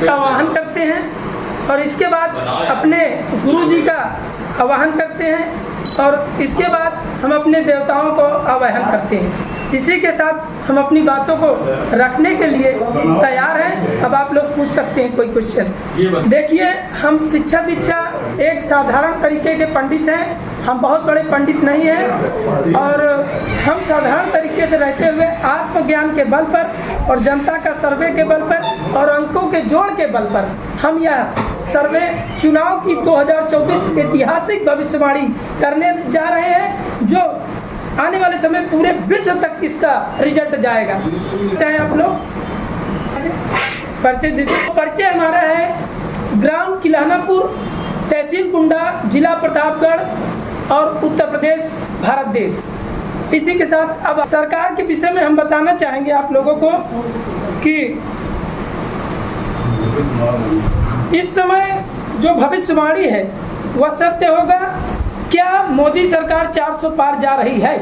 का आवाहन करते हैं और इसके बाद अपने गुरु जी का आवाहन करते हैं और इसके बाद हम अपने देवताओं को आवाहन करते हैं। इसी के साथ हम अपनी बातों को रखने के लिए तैयार हैं। अब आप लोग पूछ सकते हैं कोई क्वेश्चन। देखिए, हम शिक्षा दीक्षा एक साधारण तरीके के पंडित हैं, हम बहुत बड़े पंडित नहीं हैं और हम साधारण तरीके से रहते हुए आत्मज्ञान के बल पर और जनता का सर्वे के बल पर और अंकों के जोड़ के बल पर हम यह सर्वे चुनाव की 2024 ऐतिहासिक भविष्यवाणी करने जा रहे हैं, जो आने वाले समय पूरे विश्व तक इसका रिजल्ट जाएगा। चाहे आप लोग परिचय दीजिए। परिचय हमारा है ग्राम किलानापुर, तहसील कुंडा, जिला प्रतापगढ़ और उत्तर प्रदेश, भारत देश। इसी के साथ अब सरकार के विषय में हम बताना चाहेंगे आप लोगों को कि इस समय जो भविष्यवाणी है वह सत्य होगा। क्या मोदी सरकार 400 पार जा रही है,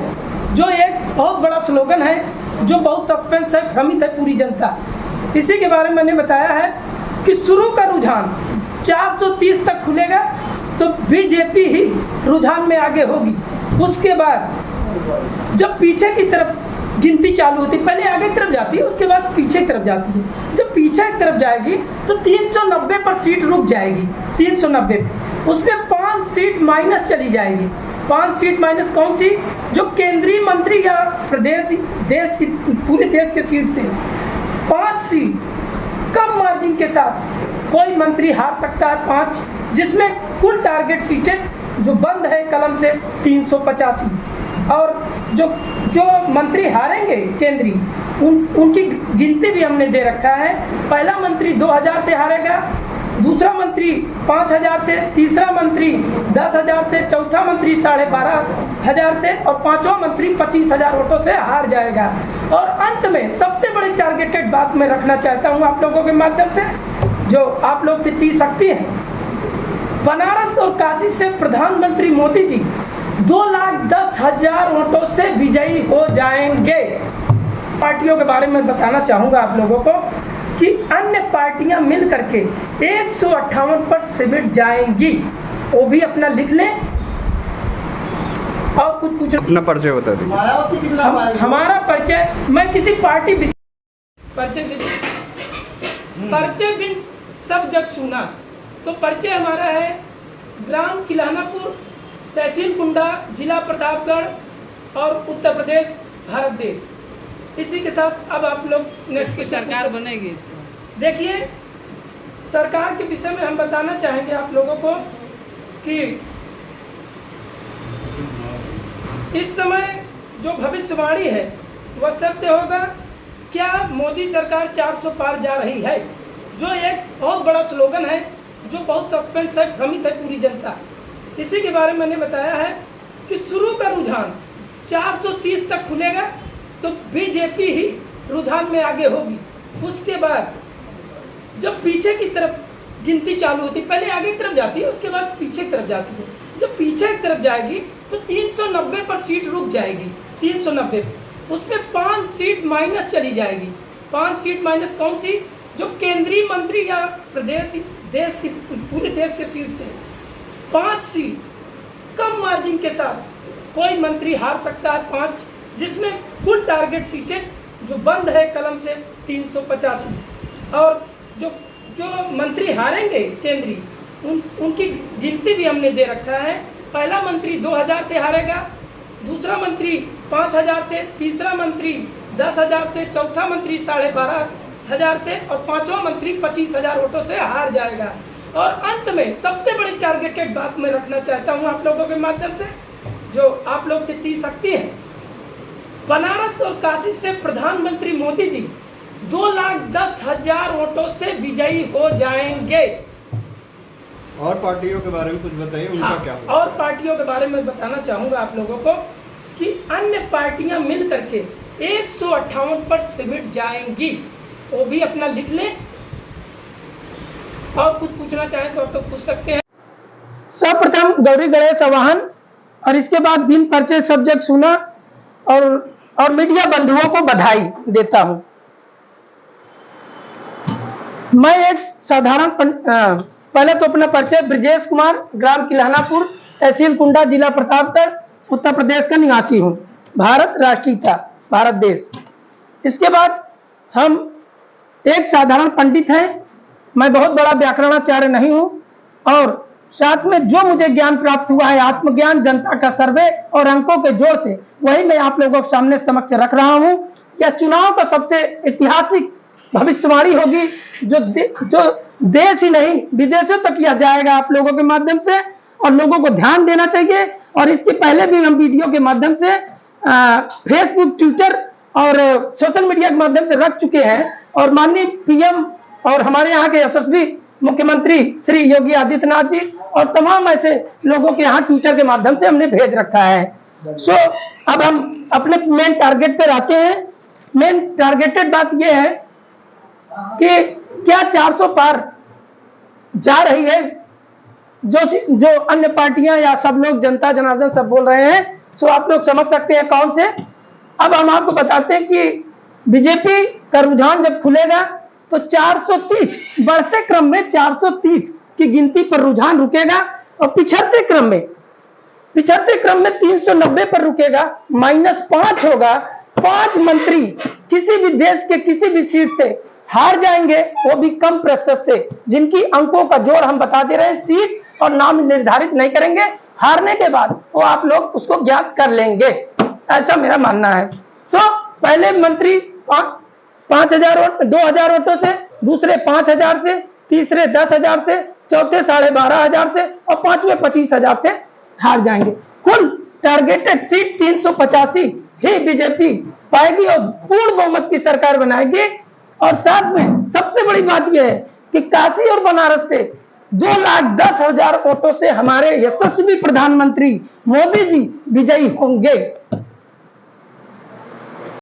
जो एक बहुत बड़ा स्लोगन है, जो बहुत सस्पेंस है, भ्रमित है पूरी जनता। इसी के बारे में मैंने बताया है कि शुरू का रुझान 430 तक खुलेगा तो बीजेपी ही रुझान में आगे होगी। उसके बाद जब पीछे की तरफ गिनती चालू होती, पहले आगे की तरफ जाती है, उसके बाद पीछे की तरफ जाती है। जब पीछे की तरफ जाएगी तो 390 पर सीट रुक जाएगी, 390 पे, उसमें 5 सीट माइनस चली जाएगी। 5 सीट माइनस कौन सी? जो केंद्रीय मंत्री या प्रदेश देश की पूरे देश के सीट थे, 5 सीट कम मार्जिन के साथ कोई मंत्री हार सकता है 5, जिसमें कुल टारगेट सीटें जो बंद है कलम से 385 और जो मंत्री हारेंगे केंद्रीय उनकी गिनती भी हमने दे रखा है। पहला मंत्री 2000 से हारेगा, दूसरा मंत्री 5000 से, तीसरा मंत्री 10,000 से, चौथा मंत्री 12,500 से और पांचवा मंत्री 25,000 वोटों से हार जाएगा। और अंत में सबसे बड़ी टारगेटेड बात मैं रखना चाहता हूं आप लोगों के माध्यम से, जो आप लोग तृतीय शक्ति हैं, बनारस और काशी से प्रधानमंत्री मोदी जी 2,10,000 वोटों से विजयी हो जाएंगे। पार्टियों के बारे में बताना चाहूंगा आप लोगों को कि अन्य पार्टियां मिल करके 158 पर सिमट जाएंगी। वो भी अपना लिख लें और कुछ पूछ। अपना परिचय बता दीजिए। हमारा परिचय, मैं किसी पार्टी परिचय परिचय बिन सब जग सुना, तो परिचय हमारा है ग्राम किलानापुर, तहसील कुंडा, जिला प्रतापगढ़ और उत्तर प्रदेश, भारत देश। इसी के साथ अब आप लोग नेक्स्ट की सरकार बनेगी। देखिए, सरकार के विषय में हम बताना चाहेंगे आप लोगों को कि इस समय जो भविष्यवाणी है वह सत्य होगा। क्या मोदी सरकार 400 पार जा रही है, जो एक बहुत बड़ा स्लोगन है, जो बहुत सस्पेंस है, भ्रमित है पूरी जनता। इसी के बारे में मैंने बताया है कि शुरू का रुझान 430 तक खुलेगा तो बीजेपी ही रुझान में आगे होगी। उसके बाद जब पीछे की तरफ गिनती चालू होती, पहले आगे की तरफ जाती है, उसके बाद पीछे की तरफ जाती है। जब पीछे की तरफ जाएगी तो 390 पर सीट रुक जाएगी, 390 पे, उसमें 5 सीट माइनस चली जाएगी। 5 सीट माइनस कौन सी? जो केंद्रीय मंत्री या प्रदेश देश की पूरे देश के सीट थे, 5 सीट कम मार्जिन के साथ कोई मंत्री हार सकता है 5, जिसमें कुल टारगेट सीटें जो बंद है कलम से 385 और जो मंत्री हारेंगे केंद्रीय उनकी गिनती भी हमने दे रखा है। पहला मंत्री 2000 से हारेगा, दूसरा मंत्री 5000 से, तीसरा मंत्री 10,000 से, चौथा मंत्री 12,500 से और पांचवा मंत्री 25,000 वोटों से हार जाएगा। और अंत में सबसे बड़ी टारगेटेड बात मैं रखना चाहता हूं आप लोगों के माध्यम से, जो आप लोग तृतीय शक्ति हैं, बनारस और काशी से प्रधानमंत्री मोदी जी 2,10,000 वोटों से विजयी हो जाएंगे। और पार्टियों के बारे में कुछ बताइए, उनका क्या होगा? और पार्टियों के बारे में बताना चाहूंगा आप लोगों को कि अन्य पार्टियां मिल करके 158 पर सिमट जाएंगी। वो भी अपना लिख लें और कुछ पूछना चाहें तो आप लोग पूछ सकते हैं। सर्वप्रथम गौरी गणेश आवाहन और इसके बाद बिन परिचय सब्जेक्ट सुना और मीडिया बंधुओं को बधाई देता हूं। मैं एक पहले तो अपना परिचय, ब्रजेश कुमार, ग्राम किलानापुर, तहसील कुंडा, जिला प्रतापगढ़, उत्तर प्रदेश का निवासी हूँ। भारत राष्ट्रीयता, भारत देश। इसके बाद हम एक साधारण पंडित हैं, मैं बहुत बड़ा व्याकरणाचार्य नहीं हूँ, और साथ में जो मुझे ज्ञान प्राप्त हुआ है, आत्मज्ञान, जनता का सर्वे और अंकों के जोड़ से, वही मैं आप लोगों के सामने समक्ष रख रहा हूँ। यह चुनाव का सबसे ऐतिहासिक भविष्यवाणी होगी, जो देश ही नहीं विदेशों तक किया जाएगा आप लोगों के माध्यम से, और लोगों को ध्यान देना चाहिए। और इसके पहले भी हम वीडियो के माध्यम से फेसबुक, ट्विटर और सोशल मीडिया के माध्यम से रख चुके हैं, और माननीय पीएम और हमारे यहाँ के यशस्वी मुख्यमंत्री श्री योगी आदित्यनाथ जी और तमाम ऐसे लोगों के यहाँ ट्विटर के माध्यम से हमने भेज रखा है। अब हम अपने मेन टारगेट पर आते हैं। मेन टारगेटेड बात यह है कि क्या 400 पार जा रही है, जो अन्य पार्टियां या सब लोग, जनता जनार्दन सब बोल रहे हैं, सो आप लोग समझ सकते हैं कौन से। अब हम आपको बताते हैं कि बीजेपी का रुझान जब खुलेगा तो 430 बढ़ते क्रम में 430 की गिनती पर रुझान रुकेगा, और पिछड़ते क्रम में 390 पर रुकेगा, -5 होगा। 5 मंत्री किसी भी देश के किसी भी सीट से हार जाएंगे, वो भी कम प्रतिशत से, जिनकी अंकों का जोड़ हम बता दे रहे हैं, सीट और नाम निर्धारित नहीं करेंगे। हारने के बाद वो आप लोग उसको ज्ञात कर लेंगे, ऐसा मेरा मानना है। पहले मंत्री 5000 वोट, 2000 वोटों से, दूसरे 5000 से, तीसरे 10,000 से, चौथे 12,500 से, और पांचवे 25,000 से हार जाएंगे। कुल टारगेटेड सीट 385 ही बीजेपी पाएगी और पूर्ण बहुमत की सरकार बनाएगी। और साथ में सबसे बड़ी बात यह है कि काशी और बनारस से 2,10,000 वोटों से हमारे यशस्वी प्रधानमंत्री मोदी जी विजयी होंगे।